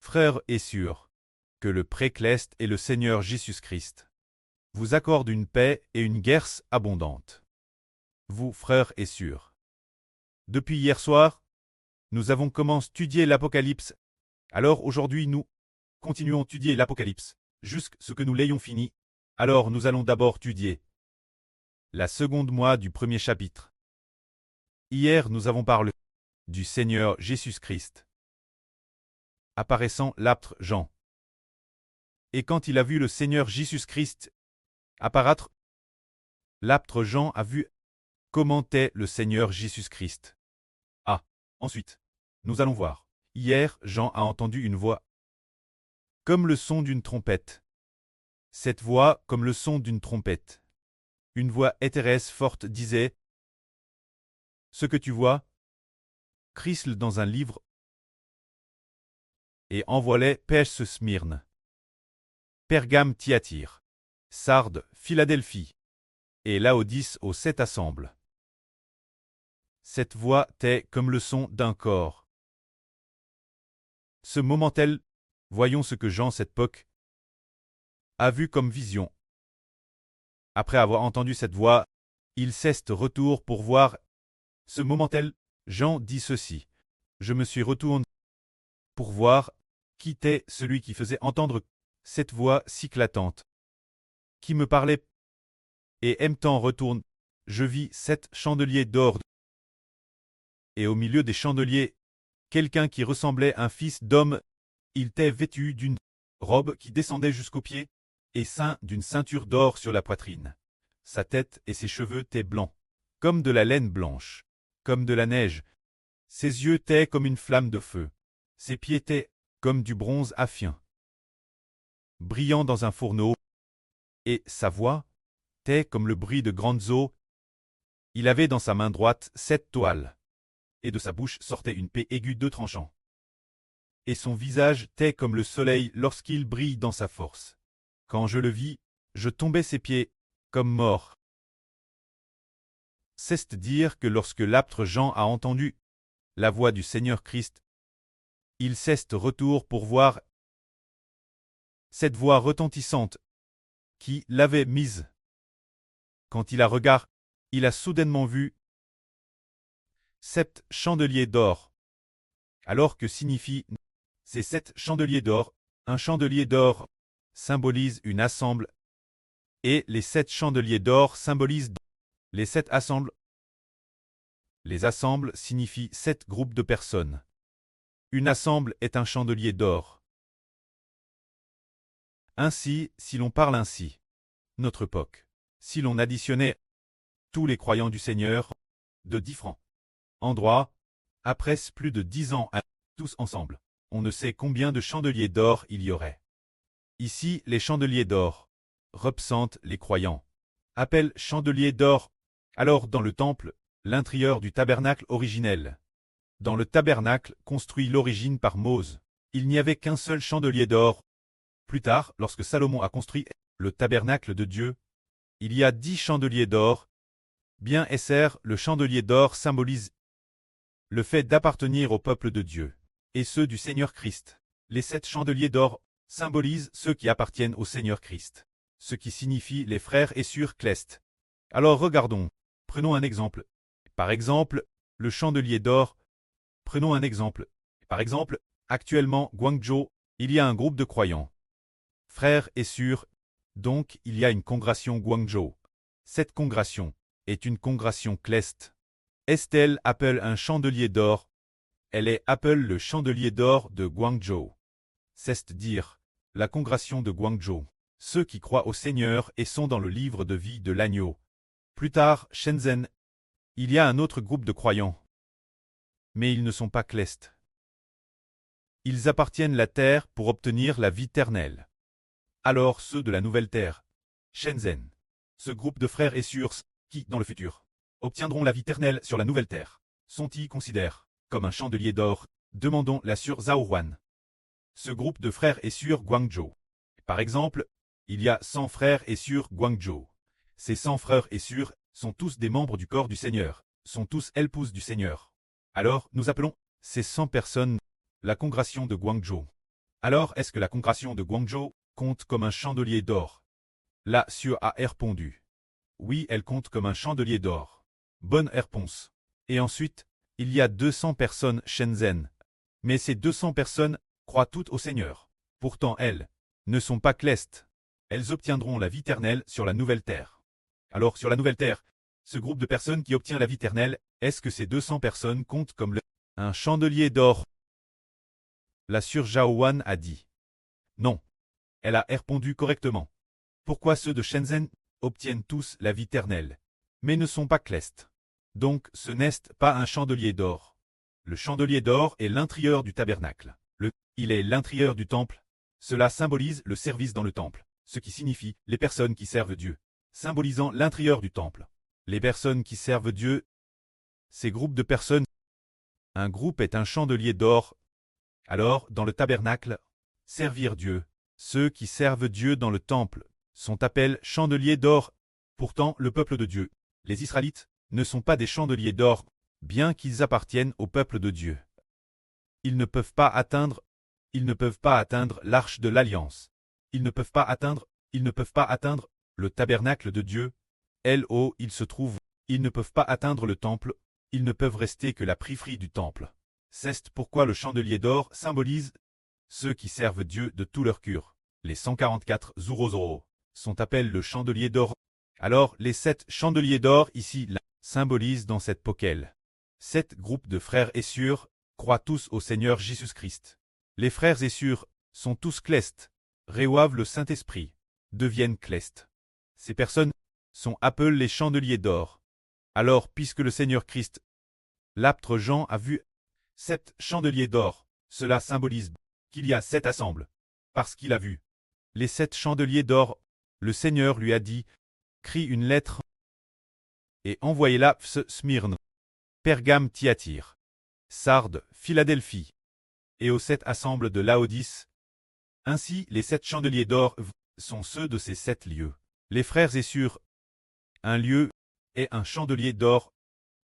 Frères et sœurs, que le Précleste et le Seigneur Jésus-Christ vous accordent une paix et une guerre abondante. Vous, frères et sœurs. Depuis hier soir, nous avons commencé à étudier l'Apocalypse. Alors aujourd'hui, nous continuons à étudier l'Apocalypse, jusqu'à ce que nous l'ayons fini. Alors nous allons d'abord étudier la seconde mois du premier chapitre. Hier, nous avons parlé du Seigneur Jésus-Christ apparaissant l'apôtre Jean. Et quand il a vu le Seigneur Jésus-Christ apparaître, l'apôtre Jean a vu comment est le Seigneur Jésus-Christ. Ensuite, nous allons voir. Hier, Jean a entendu une voix comme le son d'une trompette. Cette voix, comme le son d'une trompette. Une voix éthérée forte disait « Ce que tu vois, crisle dans un livre et envoie-les Perse Smyrne, Pergame Thyatire, Sardes, Philadelphie et Laodice aux 7 assembles. » Cette voix est comme le son d'un corps. Ce moment-tel, voyons ce que Jean cette époque a vu comme vision. Après avoir entendu cette voix, il cesse de retour pour voir. Ce moment-tel, Jean dit ceci. Je me suis retourné pour voir qui était celui qui faisait entendre cette voix si éclatante, qui me parlait. Et en même temps retourne, je vis 7 chandeliers d'or. Et au milieu des chandeliers, quelqu'un qui ressemblait à un fils d'homme. Il était vêtu d'une robe qui descendait jusqu'aux pieds, et ceint d'une ceinture d'or sur la poitrine. Sa tête et ses cheveux étaient blancs, comme de la laine blanche, comme de la neige. Ses yeux étaient comme une flamme de feu. Ses pieds étaient comme du bronze affin, brillant dans un fourneau, et sa voix était comme le bruit de grandes eaux. Il avait dans sa main droite 7 toiles, et de sa bouche sortait une paix aiguë 2 tranchants. Et son visage était comme le soleil lorsqu'il brille dans sa force. Quand je le vis, je tombai ses pieds, comme mort. C'est dire que lorsque l'apôtre Jean a entendu la voix du Seigneur Christ, il cesse de retour pour voir cette voix retentissante qui l'avait mise. Quand il a regardé, il a soudainement vu 7 chandeliers d'or. Alors que signifie ces 7 chandeliers d'or? Un chandelier d'or symbolise une assemble, et les 7 chandeliers d'or symbolisent les 7 assembles. Les assembles signifient 7 groupes de personnes. Une assemble est un chandelier d'or. Ainsi, si l'on parle ainsi, notre époque, si l'on additionnait tous les croyants du Seigneur, de différents endroits, après plus de 10 ans, tous ensemble, on ne sait combien de chandeliers d'or il y aurait. Ici, les chandeliers d'or représentent les croyants. Appellent chandeliers d'or. Alors dans le temple, l'intérieur du tabernacle originel. Dans le tabernacle construit l'origine par Mose, il n'y avait qu'un seul chandelier d'or. Plus tard, lorsque Salomon a construit le tabernacle de Dieu, il y a 10 chandeliers d'or. Bien Esser, le chandelier d'or symbolise le fait d'appartenir au peuple de Dieu, et ceux du Seigneur Christ. Les 7 chandeliers d'or symbolisent ceux qui appartiennent au Seigneur Christ, ce qui signifie les frères et sœurs Clest. Alors regardons, prenons un exemple. Par exemple, le chandelier d'or. Prenons un exemple. Par exemple, actuellement, Guangzhou, il y a un groupe de croyants. Frères et sœurs, donc il y a une congrégation Guangzhou. Cette congrégation est une congrégation Clest. Estelle appelle un chandelier d'or. Elle est appelle le chandelier d'or de Guangzhou. C'est dire la congrégation de Guangzhou. Ceux qui croient au Seigneur et sont dans le livre de vie de l'agneau. Plus tard, Shenzhen, il y a un autre groupe de croyants. Mais ils ne sont pas Clest. Ils appartiennent à la terre pour obtenir la vie éternelle. Alors ceux de la nouvelle terre, Shenzhen, ce groupe de frères et sœurs qui, dans le futur, obtiendront la vie éternelle sur la nouvelle terre, sont-ils considérés comme un chandelier d'or? Demandons la sœur Zhaohuan. Ce groupe de frères et sœurs Guangzhou. Par exemple, il y a 100 frères et sœurs Guangzhou. Ces 100 frères et sœurs sont tous des membres du corps du Seigneur, sont tous épouses du Seigneur. Alors, nous appelons ces 100 personnes la congrégation de Guangzhou. Alors est-ce que la congrégation de Guangzhou compte comme un chandelier d'or? La Sue a répondu. Oui, elle compte comme un chandelier d'or. Bonne réponse. Et ensuite, il y a 200 personnes Shenzhen. Mais ces 200 personnes croient toutes au Seigneur. Pourtant elles ne sont pas clestes. Elles obtiendront la vie éternelle sur la nouvelle terre. Alors sur la nouvelle terre, ce groupe de personnes qui obtient la vie éternelle, est-ce que ces 200 personnes comptent comme un chandelier d'or? La Sure Zhaowan a dit. Non. Elle a répondu correctement. Pourquoi ceux de Shenzhen obtiennent tous la vie éternelle, mais ne sont pas clestes? Donc ce n'est pas un chandelier d'or. Le chandelier d'or est l'intérieur du tabernacle. Il est l'intérieur du temple. Cela symbolise le service dans le temple, ce qui signifie les personnes qui servent Dieu, symbolisant l'intérieur du temple. Les personnes qui servent Dieu, ces groupes de personnes. Un groupe est un chandelier d'or. Alors, dans le tabernacle, servir Dieu. Ceux qui servent Dieu dans le temple sont appelés chandeliers d'or. Pourtant, le peuple de Dieu, les Israélites, ne sont pas des chandeliers d'or, bien qu'ils appartiennent au peuple de Dieu. Ils ne peuvent pas atteindre l'arche de l'alliance. Ils ne peuvent pas atteindre le tabernacle de Dieu. Là où ils se trouvent, ils ne peuvent pas atteindre le temple, ils ne peuvent rester que la périphérie du temple. C'est pourquoi le chandelier d'or symbolise ceux qui servent Dieu de tout leur cœur. Les 144 Zurozoro sont appelés le chandelier d'or. Alors les 7 chandeliers d'or ici là, symbolisent dans cette poquelle. 7 groupes de frères et sœurs croient tous au Seigneur Jésus-Christ. Les frères et sœurs sont tous clestes, reçoivent le Saint-Esprit, deviennent clestes. Ces personnes sont appelées les chandeliers d'or. Alors puisque le Seigneur Christ, l'apôtre Jean a vu 7 chandeliers d'or, cela symbolise qu'il y a 7 assembles. Parce qu'il a vu les 7 chandeliers d'or, le Seigneur lui a dit, crie une lettre et envoyez-la Smyrne, Pergame, Thyatire, Sardes, Philadelphie, et aux 7 assembles de Laodice. Ainsi, les 7 chandeliers d'or sont ceux de ces 7 lieux. Les frères et sœurs, un lieu et un chandelier d'or,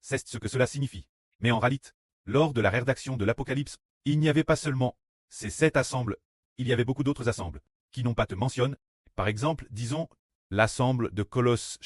c'est ce que cela signifie. Mais en réalité, lors de la rédaction de l'Apocalypse, il n'y avait pas seulement ces 7 assembles, il y avait beaucoup d'autres assembles, qui n'ont pas été mentionnées. Par exemple, disons, l'assemble de Colosse,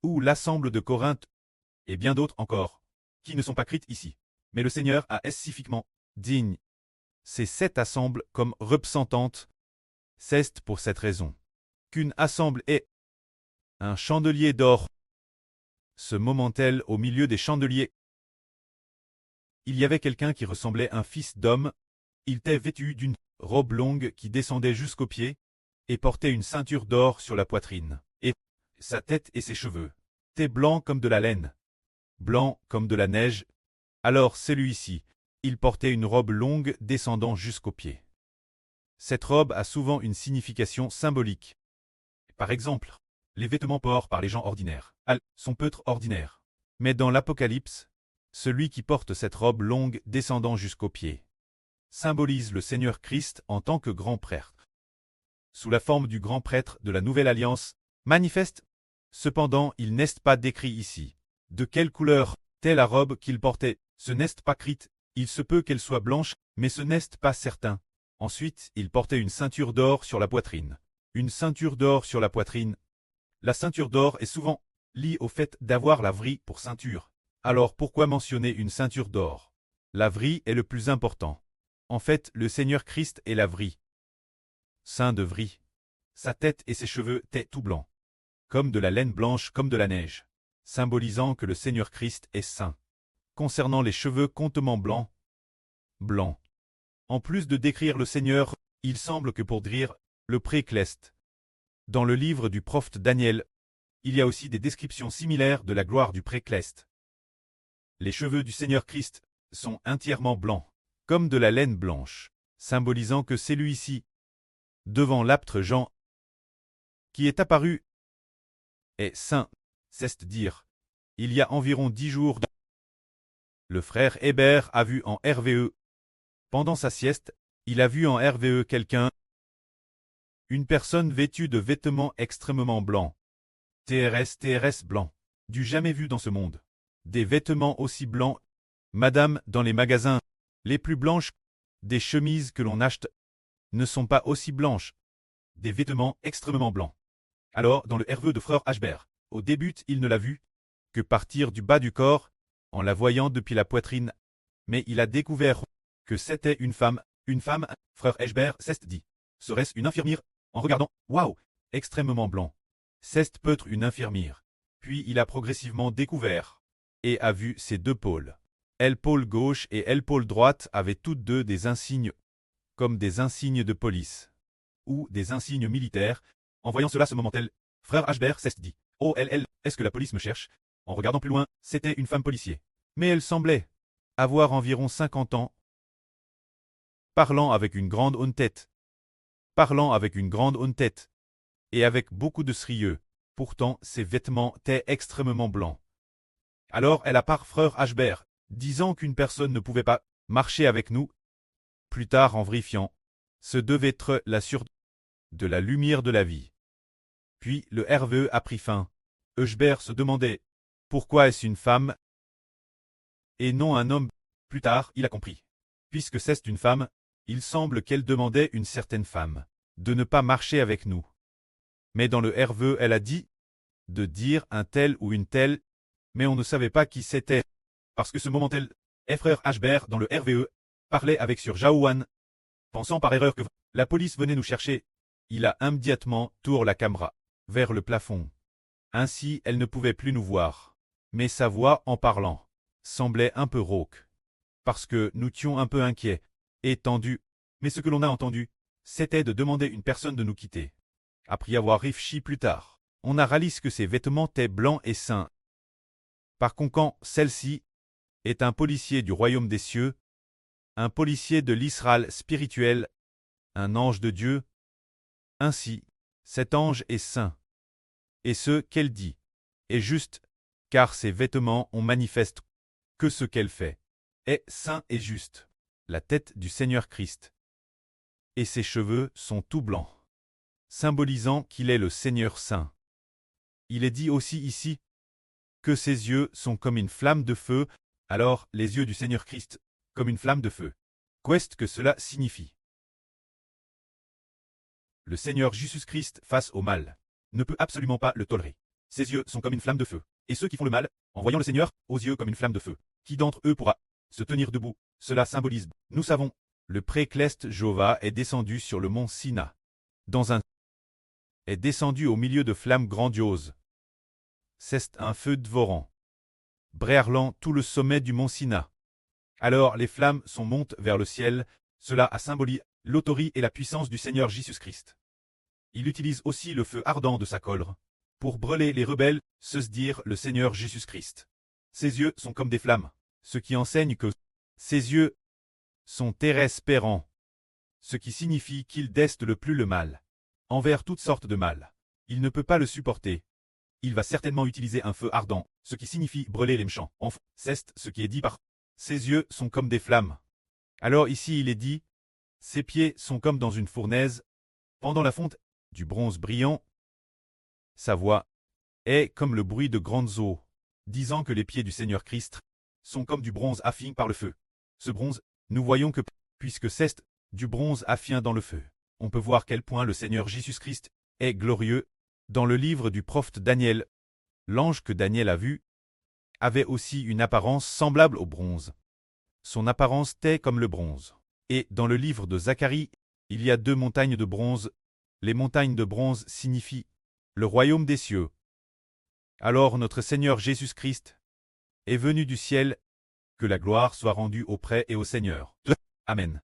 ou l'assemble de Corinthe, et bien d'autres encore, qui ne sont pas écrites ici. Mais le Seigneur a spécifiquement digne ces 7 assembles comme représentantes. C'est pour cette raison qu'une assemble est un chandelier d'or. Ce moment-tel au milieu des chandeliers. Il y avait quelqu'un qui ressemblait à un fils d'homme. Il était vêtu d'une robe longue qui descendait jusqu'aux pieds, et portait une ceinture d'or sur la poitrine, et sa tête et ses cheveux étaient blancs comme de la laine, blancs comme de la neige. Alors celui-ci, il portait une robe longue descendant jusqu'aux pieds. Cette robe a souvent une signification symbolique. Par exemple, les vêtements portés par les gens ordinaires sont peut-être ordinaires. Mais dans l'Apocalypse, celui qui porte cette robe longue descendant jusqu'aux pieds symbolise le Seigneur Christ en tant que grand prêtre. Sous la forme du grand prêtre de la Nouvelle Alliance, manifeste. Cependant, il n'est pas décrit ici. De quelle couleur était la robe qu'il portait? Ce n'est pas écrit. Il se peut qu'elle soit blanche, mais ce n'est pas certain. Ensuite, il portait une ceinture d'or sur la poitrine. Une ceinture d'or sur la poitrine. La ceinture d'or est souvent liée au fait d'avoir la vrille pour ceinture. Alors pourquoi mentionner une ceinture d'or? La vrille est le plus important. En fait, le Seigneur Christ est la vrille. Saint de vrille. Sa tête et ses cheveux étaient tout blancs, comme de la laine blanche comme de la neige, symbolisant que le Seigneur Christ est saint. Concernant les cheveux contement blancs, en plus de décrire le Seigneur, il semble que pour dire le précleste. Dans le livre du prophète Daniel, il y a aussi des descriptions similaires de la gloire du précleste. Les cheveux du Seigneur Christ sont entièrement blancs, comme de la laine blanche, symbolisant que c'est lui-ci, devant l'apôtre Jean, qui est apparu, est saint, c'est-à-dire, il y a environ 10 jours. Le frère Hébert a vu en RVE. Pendant sa sieste, il a vu en RVE quelqu'un, une personne vêtue de vêtements extrêmement blancs. TRS blanc. Du jamais vu dans ce monde. Des vêtements aussi blancs. Madame, dans les magasins, les plus blanches, des chemises que l'on achète. ne sont pas aussi blanches. Des vêtements extrêmement blancs. Alors, dans le herveux de frère Ashbert, au début, il ne l'a vue que partir du bas du corps, en la voyant depuis la poitrine, mais il a découvert que c'était une femme, frère Ashbert s'est dit. Serait-ce une infirmière? En regardant, waouh, extrêmement blanc. C'est peut-être une infirmière. Puis il a progressivement découvert, et a vu ses deux pôles. L'épaule gauche et l'épaule droite avaient toutes deux des insignes, comme des insignes de police, ou des insignes militaires. En voyant cela ce moment-là, frère Ashbert s'est dit. Oh est-ce que la police me cherche? En regardant plus loin, c'était une femme policier. Mais elle semblait avoir environ 50 ans, parlant avec une grande honnêteté, et avec beaucoup de sérieux. Pourtant, ses vêtements étaient extrêmement blancs. Alors elle a par frère Ashbert, disant qu'une personne ne pouvait pas marcher avec nous. Plus tard, en vérifiant, ce devait être la sûreté de la lumière de la vie. Puis le herveux a pris fin. Ashbert se demandait pourquoi est-ce une femme et non un homme. Plus tard, il a compris. Puisque c'est une femme, il semble qu'elle demandait une certaine femme de ne pas marcher avec nous. Mais dans le herveux, elle a dit de dire un tel ou une telle, mais on ne savait pas qui c'était. Parce que ce moment-là, frère Ashbert dans le RVE parlait avec Sir Jaouan, pensant par erreur que la police venait nous chercher. Il a immédiatement tourné la caméra vers le plafond. Ainsi, elle ne pouvait plus nous voir. Mais sa voix, en parlant, semblait un peu rauque. Parce que nous étions un peu inquiets et tendus. Mais ce que l'on a entendu, c'était de demander une personne de nous quitter. Après avoir réfléchi plus tard, on a réalisé que ses vêtements étaient blancs et sains. Par conséquent, celle-ci est un policier du royaume des cieux, un policier de l'Israël spirituel, un ange de Dieu. Ainsi, cet ange est saint. Et ce qu'elle dit est juste, car ses vêtements ont manifeste que ce qu'elle fait est saint et juste. La tête du Seigneur Christ. Et ses cheveux sont tout blancs, symbolisant qu'il est le Seigneur saint. Il est dit aussi ici que ses yeux sont comme une flamme de feu, alors les yeux du Seigneur Christ, comme une flamme de feu. Qu'est-ce que cela signifie? Le Seigneur Jésus-Christ face au mal ne peut absolument pas le tolérer. Ses yeux sont comme une flamme de feu, et ceux qui font le mal, en voyant le Seigneur, aux yeux comme une flamme de feu, qui d'entre eux pourra se tenir debout? Cela symbolise, nous savons, le précleste Jéhovah est descendu sur le mont Sina, est descendu au milieu de flammes grandioses. C'est un feu dévorant, brûlant tout le sommet du mont Sina. Alors les flammes sont montées vers le ciel, cela a symbolisé l'autorité et la puissance du Seigneur Jésus-Christ. Il utilise aussi le feu ardent de sa colère pour brûler les rebelles, se dire le Seigneur Jésus-Christ. Ses yeux sont comme des flammes, ce qui enseigne que ses yeux sont terrespérants, ce qui signifie qu'il déteste le plus le mal, envers toutes sortes de mal. Il ne peut pas le supporter. Il va certainement utiliser un feu ardent, ce qui signifie brûler les méchants. Enfin, c'est ce qui est dit par ses yeux sont comme des flammes. Alors ici il est dit, ses pieds sont comme dans une fournaise, pendant la fonte du bronze brillant. Sa voix est comme le bruit de grandes eaux, disant que les pieds du Seigneur Christ sont comme du bronze affiné par le feu. Ce bronze, nous voyons que, puisque c'est du bronze affiné dans le feu, on peut voir quel point le Seigneur Jésus-Christ est glorieux. Dans le livre du prophète Daniel, l'ange que Daniel a vu avait aussi une apparence semblable au bronze. Son apparence était comme le bronze. Et dans le livre de Zacharie, il y a 2 montagnes de bronze. Les montagnes de bronze signifient le royaume des cieux. Alors notre Seigneur Jésus-Christ est venu du ciel, que la gloire soit rendue auprès et au Seigneur. Amen.